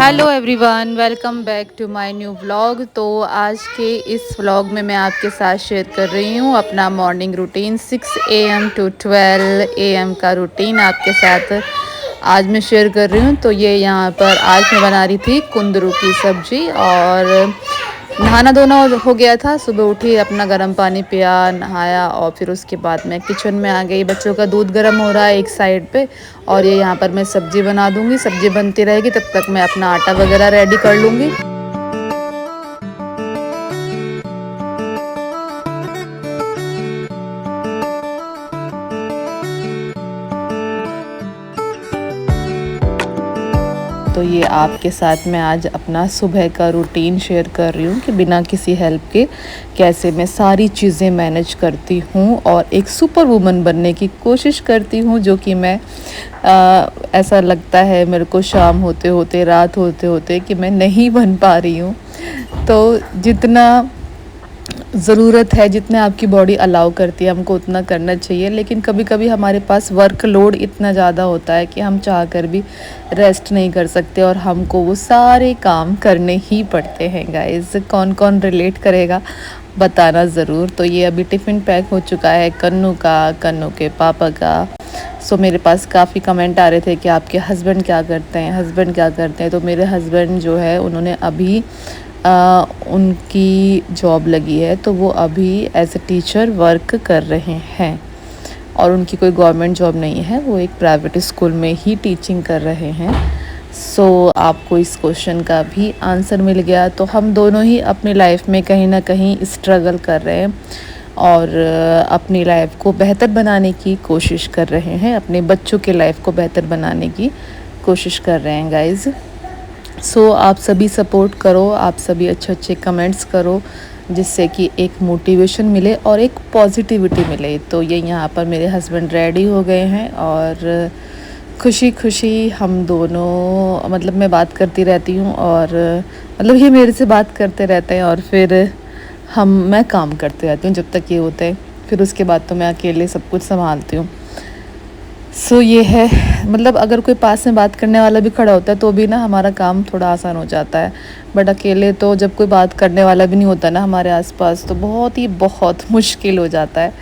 Hello everyone, welcome back to my new vlog. तो आज के इस व्लॉग में मैं आपके साथ शेयर कर रही हूँ अपना morning routine 6 AM to 12 AM का रूटीन आपके साथ आज मैं शेयर कर रही हूँ। तो ये यहाँ पर आज मैं बना रही थी कुंदरू की सब्जी और नहाना धोना हो गया था। सुबह उठी, अपना गर्म पानी पिया, नहाया और फिर उसके बाद मैं किचन में आ गई। बच्चों का दूध गर्म हो रहा है एक साइड पे और ये यहाँ पर मैं सब्जी बना दूंगी। सब्जी बनती रहेगी तब तक मैं अपना आटा वगैरह रेडी कर लूँगी। तो ये आपके साथ मैं आज अपना सुबह का रूटीन शेयर कर रही हूँ कि बिना किसी हेल्प के कैसे मैं सारी चीज़ें मैनेज करती हूँ और एक सुपर वुमन बनने की कोशिश करती हूँ, जो कि मैं ऐसा लगता है मेरे को शाम होते होते, रात होते होते कि मैं नहीं बन पा रही हूँ। तो जितना ज़रूरत है, जितने आपकी बॉडी अलाउ करती है हमको उतना करना चाहिए, लेकिन कभी कभी हमारे पास वर्कलोड इतना ज़्यादा होता है कि हम चाह कर भी रेस्ट नहीं कर सकते और हमको वो सारे काम करने ही पड़ते हैं। गाइस, कौन कौन रिलेट करेगा बताना ज़रूर। तो ये अभी टिफ़िन पैक हो चुका है कन्नू का, कन्नू के पापा का। सो मेरे पास काफ़ी कमेंट आ रहे थे कि आपके हस्बैंड क्या करते हैं, हस्बैंड क्या करते हैं। तो मेरे हस्बैंड जो है उन्होंने अभी उनकी जॉब लगी है, तो वो अभी एज ए टीचर वर्क कर रहे हैं और उनकी कोई गवर्नमेंट जॉब नहीं है, वो एक प्राइवेट स्कूल में ही टीचिंग कर रहे हैं। सो आपको इस क्वेश्चन का भी आंसर मिल गया। तो हम दोनों ही अपनी लाइफ में कहीं ना कहीं स्ट्रगल कर रहे हैं और अपनी लाइफ को बेहतर बनाने की कोशिश कर रहे हैं, अपने बच्चों के लाइफ को बेहतर बनाने की कोशिश कर रहे हैं गाइज़। सो आप सभी सपोर्ट करो, आप सभी अच्छे अच्छे कमेंट्स करो, जिससे कि एक मोटिवेशन मिले और एक पॉजिटिविटी मिले। तो ये यहाँ पर मेरे हस्बैंड रेडी हो गए हैं और खुशी खुशी हम दोनों, मतलब मैं बात करती रहती हूँ और मतलब ये मेरे से बात करते रहते हैं और फिर मैं काम करते रहती हूँ जब तक ये होता है। फिर उसके बाद तो मैं अकेले सब कुछ संभालती हूँ। सो ये है, मतलब अगर कोई पास में बात करने वाला भी खड़ा होता है तो भी ना हमारा काम थोड़ा आसान हो जाता है। बट अकेले तो जब कोई बात करने वाला भी नहीं होता ना हमारे आसपास, तो बहुत मुश्किल हो जाता है।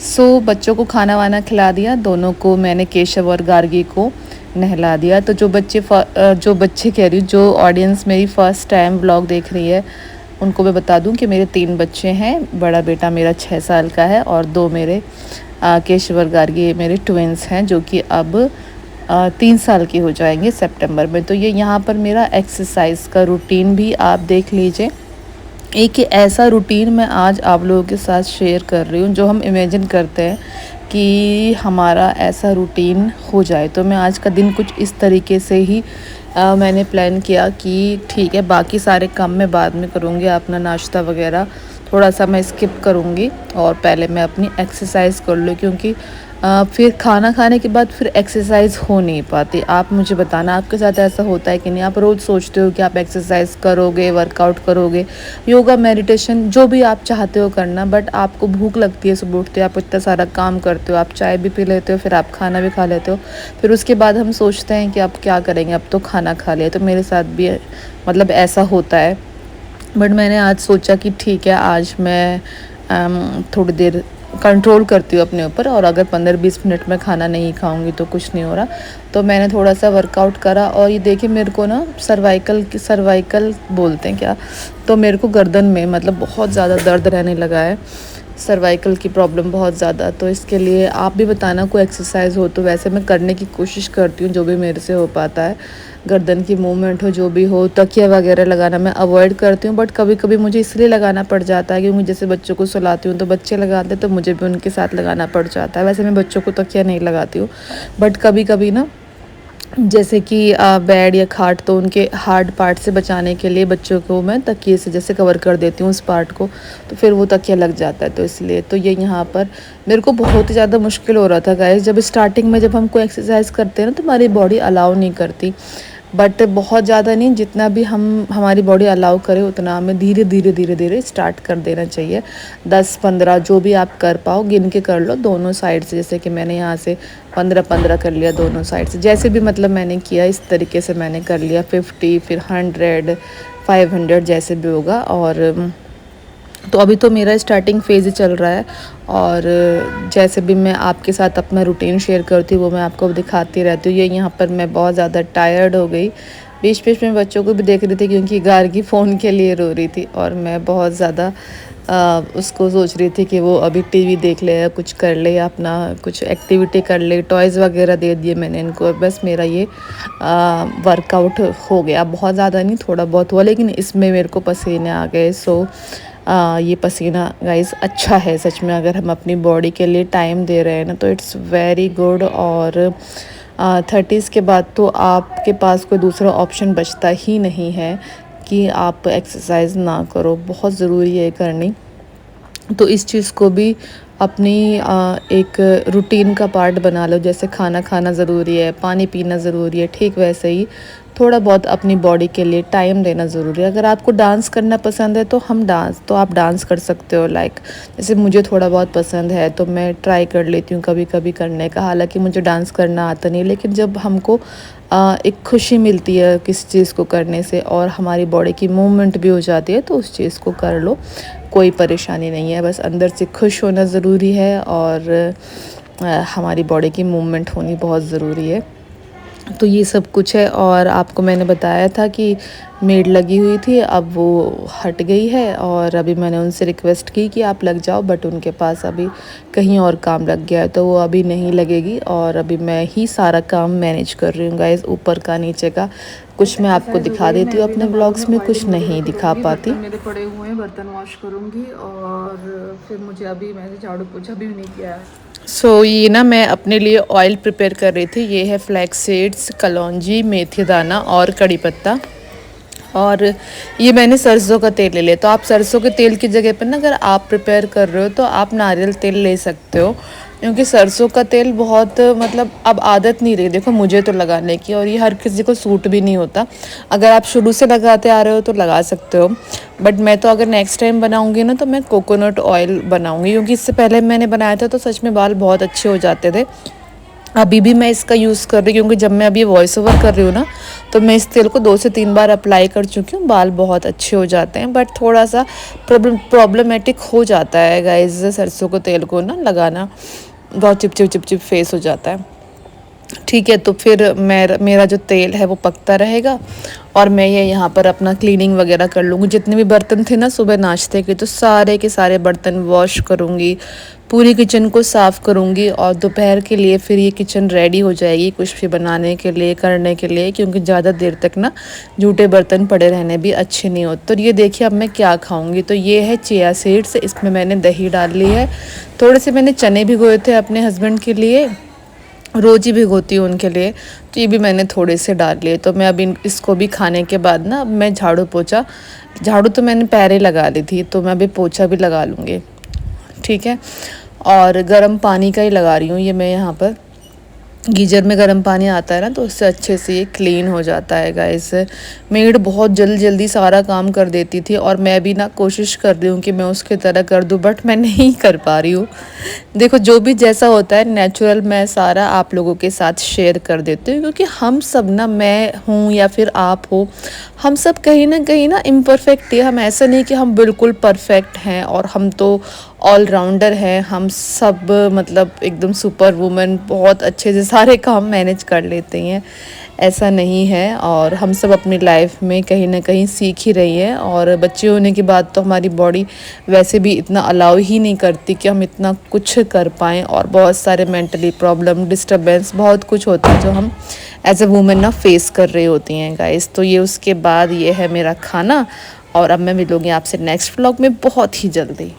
सो बच्चों को खाना वाना खिला दिया, दोनों को मैंने, केशव और गार्गी को नहला दिया। तो जो बच्चे कह रही हूँ, जो ऑडियंस मेरी फ़र्स्ट टाइम व्लॉग देख रही है, उनको मैं बता दूं कि मेरे 3 बच्चे हैं। बड़ा बेटा मेरा 6 साल का है और 2 मेरे केशवर गार्गी मेरे ट्विंस हैं, जो कि अब 3 साल के हो जाएंगे सितंबर में। तो ये यहाँ पर मेरा एक्सरसाइज का रूटीन भी आप देख लीजिए। एक ऐसा रूटीन मैं आज आप लोगों के साथ शेयर कर रही हूँ जो हम इमेजिन करते हैं कि हमारा ऐसा रूटीन हो जाए। तो मैं आज का दिन कुछ इस तरीके से ही मैंने प्लान किया कि ठीक है, बाकी सारे काम मैं बाद में करूँगी, अपना नाश्ता वगैरह थोड़ा सा मैं स्किप करूँगी और पहले मैं अपनी एक्सरसाइज कर लूँ, क्योंकि फिर खाना खाने के बाद फिर एक्सरसाइज हो नहीं पाती। आप मुझे बताना, आपके साथ ऐसा होता है कि नहीं? आप रोज़ सोचते हो कि आप एक्सरसाइज करोगे, वर्कआउट करोगे, योगा, मेडिटेशन, जो भी आप चाहते हो करना, बट आपको भूख लगती है, सुबह उठते हो, आप इतना सारा काम करते हो, आप चाय भी पी लेते हो, फिर आप खाना भी खा लेते हो, फिर उसके बाद हम सोचते हैं कि अब क्या करेंगे, अब तो खाना खा लिया। तो मेरे साथ भी मतलब ऐसा होता है। बट मैंने आज सोचा कि ठीक है, आज मैं थोड़ी देर कंट्रोल करती हूँ अपने ऊपर, और अगर 15-20 मिनट में खाना नहीं खाऊंगी तो कुछ नहीं हो रहा। तो मैंने थोड़ा सा वर्कआउट करा और ये देखिए मेरे को ना सर्वाइकल बोलते हैं क्या, तो मेरे को गर्दन में मतलब बहुत ज़्यादा दर्द रहने लगा है, सर्वाइकल की प्रॉब्लम बहुत ज़्यादा। तो इसके लिए आप भी बताना, कोई एक्सरसाइज हो तो। वैसे मैं करने की कोशिश करती हूँ जो भी मेरे से हो पाता है, गर्दन की मूवमेंट हो, जो भी हो। तकिया वगैरह लगाना मैं अवॉइड करती हूँ, बट कभी कभी मुझे इसलिए लगाना पड़ जाता है क्योंकि जैसे बच्चों को सुलाती हूँ तो बच्चे लगाते हैं, तो मुझे भी उनके साथ लगाना पड़ जाता है। वैसे मैं बच्चों को तकिया नहीं लगाती हूँ, बट कभी कभी ना, जैसे कि बेड या खाट, तो उनके हार्ड पार्ट से बचाने के लिए बच्चों को मैं तकिए से जैसे कवर कर देती हूँ उस पार्ट को, तो फिर वो तकिया लग जाता है। तो इसलिए तो ये यहाँ पर मेरे को बहुत ही ज़्यादा मुश्किल हो रहा था गाइस, जब स्टार्टिंग में जब हम कोई एक्सरसाइज करते हैं ना तो हमारी बॉडी अलाउ नहीं करती। बट बहुत ज़्यादा नहीं, जितना भी हमारी बॉडी अलाउ करे उतना हमें धीरे धीरे धीरे धीरे स्टार्ट कर देना चाहिए। 10-15 जो भी आप कर पाओ गिन के कर लो दोनों साइड से, जैसे कि मैंने यहाँ से 15-15 कर लिया दोनों साइड से, जैसे भी मतलब मैंने किया इस तरीके से मैंने कर लिया। 50 फिर 100 500 जैसे भी होगा। और तो अभी तो मेरा स्टार्टिंग फेज़ ही चल रहा है, और जैसे भी मैं आपके साथ अपना रूटीन शेयर करती हूँ वो मैं आपको दिखाती रहती हूँ। ये यहाँ पर मैं बहुत ज़्यादा टायर्ड हो गई, बीच बीच में बच्चों को भी देख रही थी क्योंकि गार्गी फ़ोन के लिए रो रही थी, और मैं बहुत ज़्यादा उसको सोच रही थी कि वो अभी टीवी देख ले या कुछ कर ले या अपना कुछ एक्टिविटी कर ले। टॉयज़ वगैरह दे दिए मैंने इनको, बस मेरा ये वर्कआउट हो गया। बहुत ज़्यादा नहीं, थोड़ा बहुत हुआ, लेकिन इसमें मेरे को पसीने आ गए। सो ये पसीना गाइस अच्छा है सच में, अगर हम अपनी बॉडी के लिए टाइम दे रहे हैं ना तो इट्स वेरी गुड। और 30s के बाद तो आपके पास कोई दूसरा ऑप्शन बचता ही नहीं है कि आप एक्सरसाइज ना करो, बहुत ज़रूरी है करनी। तो इस चीज़ को भी अपनी एक रूटीन का पार्ट बना लो। जैसे खाना खाना ज़रूरी है, पानी पीना ज़रूरी है, ठीक वैसे ही थोड़ा बहुत अपनी बॉडी के लिए टाइम देना ज़रूरी है। अगर आपको डांस करना पसंद है तो आप डांस कर सकते हो। लाइक जैसे मुझे थोड़ा बहुत पसंद है तो मैं ट्राई कर लेती हूँ कभी कभी करने का। हालांकि मुझे डांस करना आता नहीं, लेकिन जब हमको एक खुशी मिलती है किसी चीज़ को करने से और हमारी बॉडी की मूवमेंट भी हो जाती है तो उस चीज़ को कर लो, कोई परेशानी नहीं है। बस अंदर से खुश होना ज़रूरी है, और हमारी बॉडी की मूवमेंट होनी बहुत ज़रूरी है। तो ये सब कुछ है। और आपको मैंने बताया था कि मेड लगी हुई थी, अब वो हट गई है, और अभी मैंने उनसे रिक्वेस्ट की कि आप लग जाओ, बट उनके पास अभी कहीं और काम लग गया है तो वो अभी नहीं लगेगी। और अभी मैं ही सारा काम मैनेज कर रही हूँ गाइस, ऊपर का नीचे का। कुछ मैं आपको दिखा देती हूँ अपने ब्लॉग्स में, कुछ नहीं दिखा पाती। मेरे पड़े हुए हैं, बर्तन वॉश करूँगी और फिर मुझे अभी मैंने झाड़ू पोछा भी नहीं किया है। ये ना मैं अपने लिए ऑयल प्रिपेयर कर रही थी। ये है फ्लैक्स सीड्स, कलौंजी, मेथी दाना और कड़ी पत्ता। और ये मैंने सरसों का तेल ले लिया। तो आप सरसों के तेल की जगह पर ना अगर आप प्रिपेयर कर रहे हो तो आप नारियल तेल ले सकते हो, क्योंकि सरसों का तेल बहुत मतलब अब आदत नहीं रही देखो मुझे तो लगाने की, और ये हर किसी को सूट भी नहीं होता। अगर आप शुरू से लगाते आ रहे हो तो लगा सकते हो, बट मैं तो अगर नेक्स्ट टाइम बनाऊंगी ना तो मैं कोकोनट ऑयल बनाऊंगी, क्योंकि इससे पहले मैंने बनाया था तो सच में बाल बहुत अच्छे हो जाते थे। अभी भी मैं इसका यूज़ कर रही हूँ, क्योंकि जब मैं अभी वॉइस ओवर कर रही हूँ ना तो मैं इस तेल को 2 से 3 बार अप्लाई कर चुकी हूँ। बाल बहुत अच्छे हो जाते हैं, बट थोड़ा सा प्रॉब्लमेटिक हो जाता है गाइस सरसों को तेल को ना लगाना, बहुत चिपचिप फेस हो जाता है। ठीक है, तो फिर मेरा जो तेल है वो पकता रहेगा, और मैं ये यहाँ पर अपना क्लीनिंग वगैरह कर लूँगी। जितने भी बर्तन थे ना सुबह नाश्ते के, तो सारे के सारे बर्तन वॉश करूँगी, पूरी किचन को साफ़ करूँगी, और दोपहर के लिए फिर ये किचन रेडी हो जाएगी कुछ भी बनाने के लिए, करने के लिए, क्योंकि ज़्यादा देर तक ना जूठे बर्तन पड़े रहने भी अच्छे नहीं होते। तो ये देखिए अब मैं क्या खाऊँगी। तो ये है चिया सीड्स, इसमें मैंने दही डाल ली है, थोड़े से मैंने चने भिगोए थे अपने हस्बैंड के लिए, रोज़ ही भिगोती हूँ उनके लिए, तो ये भी मैंने थोड़े से डाल लिए। तो मैं अभी इसको भी खाने के बाद ना मैं झाड़ू तो मैंने पहले लगा ली थी, तो मैं अभी पोछा भी लगा लूँगी। ठीक है, और गर्म पानी का ही लगा रही हूँ ये मैं यहाँ पर। गीजर में गर्म पानी आता है ना तो उससे अच्छे से ये क्लीन हो जाता है गाइस। मेड बहुत जल्दी सारा काम कर देती थी, और मैं भी ना कोशिश कर रही हूँ कि मैं उसकी तरह कर दूँ, बट मैं नहीं कर पा रही हूँ। देखो जो भी जैसा होता है नेचुरल मैं सारा आप लोगों के साथ शेयर कर देती हूँ, क्योंकि हम सब ना, मैं हूँ या फिर आप हो, हम सब कहीं ना इम्परफेक्ट है। हम ऐसा नहीं कि हम बिल्कुल परफेक्ट हैं, और हम तो ऑलराउंडर हैं, हम सब मतलब एकदम सुपर वुमन, बहुत अच्छे से सारे काम मैनेज कर लेते हैं, ऐसा नहीं है। और हम सब अपनी लाइफ में कहीं ना कहीं सीख ही रही हैं, और बच्चे होने के बाद तो हमारी बॉडी वैसे भी इतना अलाउ ही नहीं करती कि हम इतना कुछ कर पाएँ, और बहुत सारे मेंटली प्रॉब्लम, डिस्टर्बेंस, बहुत कुछ होता है जो हम एज अ वुमेन ना फेस कर रही होती हैं गाइस। तो ये उसके बाद ये है मेरा खाना, और अब मैं मिलूँगी आपसे नेक्स्ट व्लॉग में बहुत ही जल्दी।